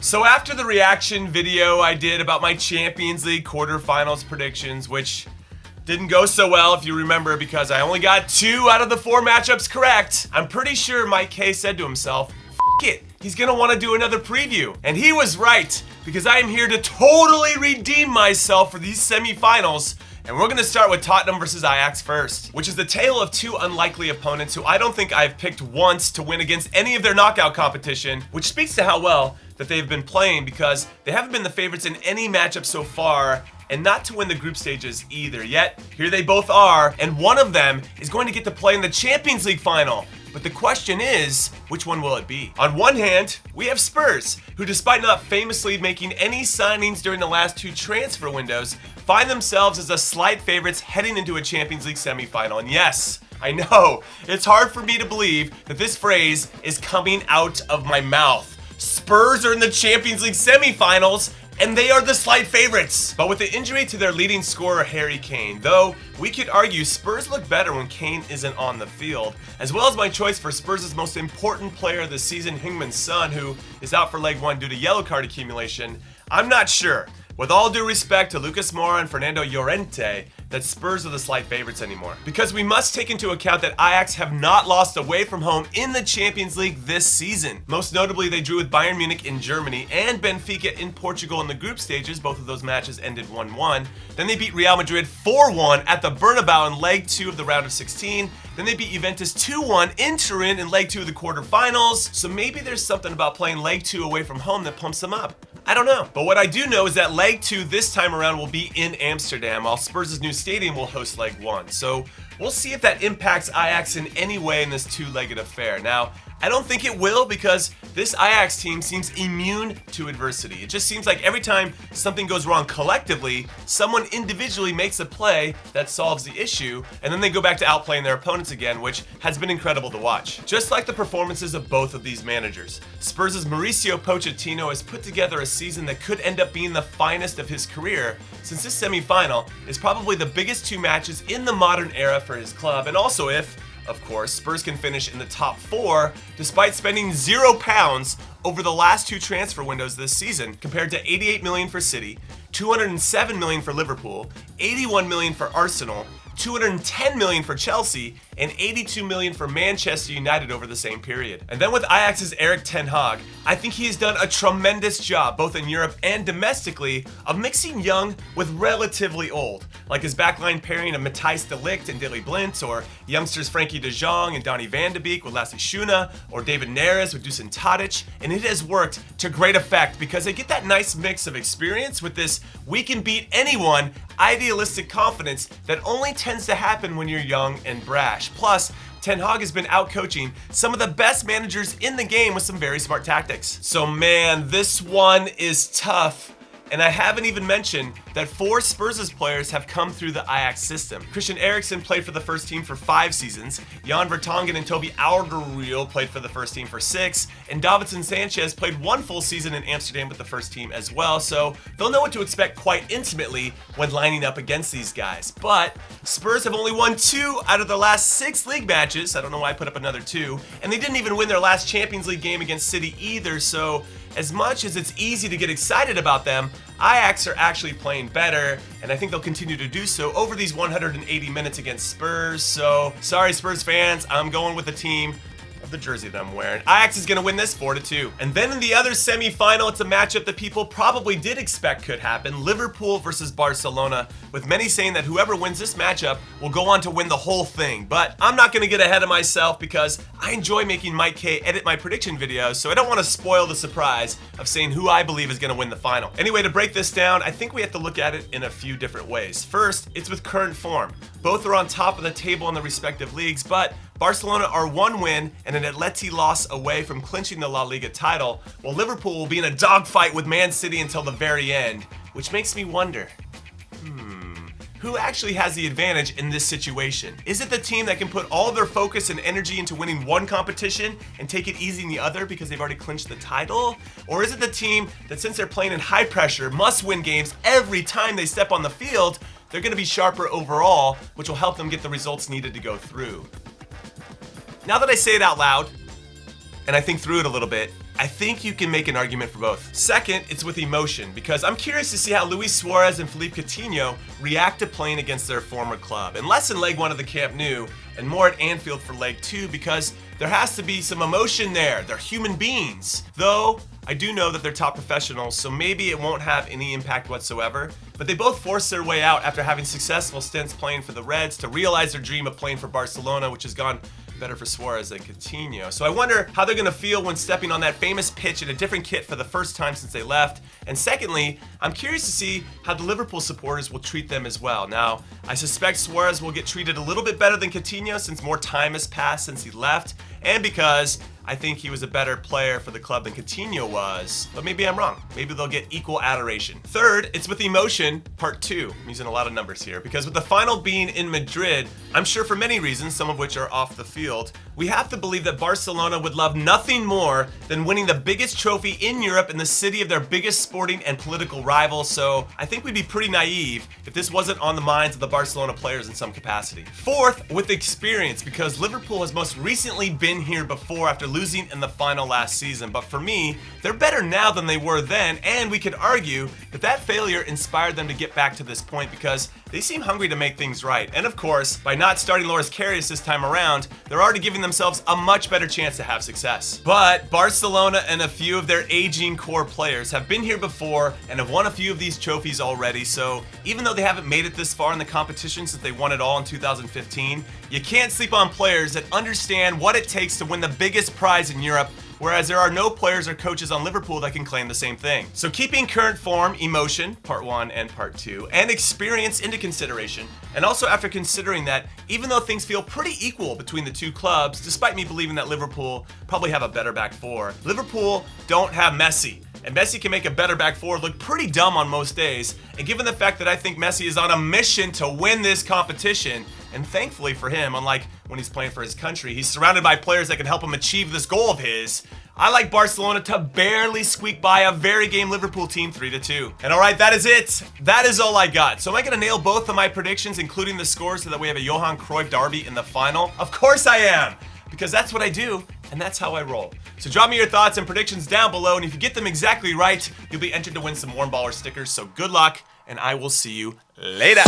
So after the reaction video I did about my Champions League quarterfinals predictions, which didn't go so well if you remember because I only got 2 out of the 4 matchups correct, I'm pretty sure Mike K said to himself, F it, he's gonna want to do another preview. And he was right, because I am here to totally redeem myself for these semifinals. And we're gonna start with Tottenham versus Ajax first, which is the tale of 2 unlikely opponents who I don't think I've picked once to win against any of their knockout competition, which speaks to how well that they've been playing because they haven't been the favorites in any matchup so far, and not to win the group stages either. Yet, here they both are, and one of them is going to get to play in the Champions League final. But the question is, which one will it be? On one hand, we have Spurs, who despite not famously making any signings during the last 2 transfer windows, find themselves as a slight favorites heading into a Champions League semifinal. And yes, I know, it's hard for me to believe that this phrase is coming out of my mouth. Spurs are in the Champions League semifinals, and they are the slight favorites. But with the injury to their leading scorer, Harry Kane, though we could argue Spurs look better when Kane isn't on the field, as well as my choice for Spurs' most important player of the season, Heung-min Son, who is out for leg 1 due to yellow card accumulation, I'm not sure, with all due respect to Lucas Moura and Fernando Llorente, that Spurs are the slight favorites anymore. Because we must take into account that Ajax have not lost away from home in the Champions League this season. Most notably, they drew with Bayern Munich in Germany and Benfica in Portugal in the group stages. Both of those matches ended 1-1. Then they beat Real Madrid 4-1 at the Bernabeu in leg 2 of the round of 16. Then they beat Juventus 2-1 in Turin in leg 2 of the quarterfinals. So maybe there's something about playing leg 2 away from home that pumps them up. I don't know. But what I do know is that leg 2 this time around will be in Amsterdam, while Spurs' new stadium will host leg 1. So we'll see if that impacts Ajax in any way in this 2-legged affair. Now, I don't think it will because this Ajax team seems immune to adversity. It just seems like every time something goes wrong collectively, someone individually makes a play that solves the issue, and then they go back to outplaying their opponents again, which has been incredible to watch. Just like the performances of both of these managers, Spurs' Mauricio Pochettino has put together a season that could end up being the finest of his career, since this semi-final is probably the biggest 2 matches in the modern era for his club, and also if, of course, Spurs can finish in the top 4 despite spending £0 over the last 2 transfer windows this season, compared to 88 million for City, 207 million for Liverpool, 81 million for Arsenal, 210 million for Chelsea, and 82 million for Manchester United over the same period. And then with Ajax's Erik ten Hag, I think he has done a tremendous job, both in Europe and domestically, of mixing young with relatively old, like his backline pairing of Matthijs de Ligt and Daley Blind, or youngsters Frankie de Jong and Donny van de Beek with Lasse Schöne, or David Neres with Dusan Tadic, and it has worked to great effect because they get that nice mix of experience with this we can beat anyone idealistic confidence that only tends to happen when you're young and brash. Plus, Ten Hag has been out-coaching some of the best managers in the game with some very smart tactics. So man, this one is tough. And I haven't even mentioned that 4 Spurs' players have come through the Ajax system. Christian Eriksen played for the first team for 5 seasons, Jan Vertonghen and Toby Alderweireld played for the first team for 6, and Davinson Sanchez played 1 full season in Amsterdam with the first team as well, so they'll know what to expect quite intimately when lining up against these guys. But Spurs have only won 2 out of the last 6 league matches, I don't know why I put up another 2, and they didn't even win their last Champions League game against City either, so as much as it's easy to get excited about them, Ajax are actually playing better, and I think they'll continue to do so over these 180 minutes against Spurs. So, sorry Spurs fans, I'm going with the team of the jersey that I'm wearing. Ajax is going to win this 4-2. And then in the other semi-final, it's a matchup that people probably did expect could happen. Liverpool versus Barcelona, with many saying that whoever wins this matchup will go on to win the whole thing. But I'm not going to get ahead of myself because I enjoy making Mike K edit my prediction videos, so I don't want to spoil the surprise of saying who I believe is going to win the final. Anyway, to break this down, I think we have to look at it in a few different ways. First, it's with current form. Both are on top of the table in the respective leagues, but Barcelona are 1 win and an Atleti loss away from clinching the La Liga title, while Liverpool will be in a dogfight with Man City until the very end, which makes me wonder, who actually has the advantage in this situation? Is it the team that can put all of their focus and energy into winning one competition and take it easy in the other because they've already clinched the title? Or is it the team that, since they're playing in high pressure, must win games every time they step on the field, they're going to be sharper overall, which will help them get the results needed to go through? Now that I say it out loud, and I think through it a little bit, I think you can make an argument for both. Second, it's with emotion, because I'm curious to see how Luis Suarez and Philippe Coutinho react to playing against their former club, and less in leg 1 of the Camp Nou, and more at Anfield for leg 2, because there has to be some emotion there. They're human beings. Though, I do know that they're top professionals, so maybe it won't have any impact whatsoever. But they both forced their way out after having successful stints playing for the Reds to realize their dream of playing for Barcelona, which has gone better for Suarez than Coutinho. So I wonder how they're going to feel when stepping on that famous pitch in a different kit for the first time since they left. And secondly, I'm curious to see how the Liverpool supporters will treat them as well. Now, I suspect Suarez will get treated a little bit better than Coutinho since more time has passed since he left, and because I think he was a better player for the club than Coutinho was, but maybe I'm wrong. Maybe they'll get equal adoration. Third, it's with emotion, part 2. I'm using a lot of numbers here, because with the final being in Madrid, I'm sure for many reasons, some of which are off the field, we have to believe that Barcelona would love nothing more than winning the biggest trophy in Europe in the city of their biggest sporting and political rival, so I think we'd be pretty naive if this wasn't on the minds of the Barcelona players in some capacity. Fourth, with experience, because Liverpool has most recently been here before after losing in the final last season, but for me, they're better now than they were then, and we could argue that that failure inspired them to get back to this point because they seem hungry to make things right. And of course, by not starting Loris Karius this time around, they're already giving themselves a much better chance to have success. But Barcelona and a few of their aging core players have been here before and have won a few of these trophies already, so even though they haven't made it this far in the competition since they won it all in 2015, you can't sleep on players that understand what it takes to win the biggest prize in Europe, whereas there are no players or coaches on Liverpool that can claim the same thing. So keeping current form, emotion, part 1 and part 2, and experience into consideration, and also after considering that even though things feel pretty equal between the two clubs, despite me believing that Liverpool probably have a better back four, Liverpool don't have Messi. And Messi can make a better back four look pretty dumb on most days. And given the fact that I think Messi is on a mission to win this competition, and thankfully for him, unlike when he's playing for his country, he's surrounded by players that can help him achieve this goal of his, I like Barcelona to barely squeak by a very game Liverpool team 3-2. And alright, that is it. That is all I got. So am I going to nail both of my predictions, including the scores, so that we have a Johan Cruyff derby in the final? Of course I am! Because that's what I do, and that's how I roll. So drop me your thoughts and predictions down below, and if you get them exactly right, you'll be entered to win some Warm Baller stickers. So good luck, and I will see you later.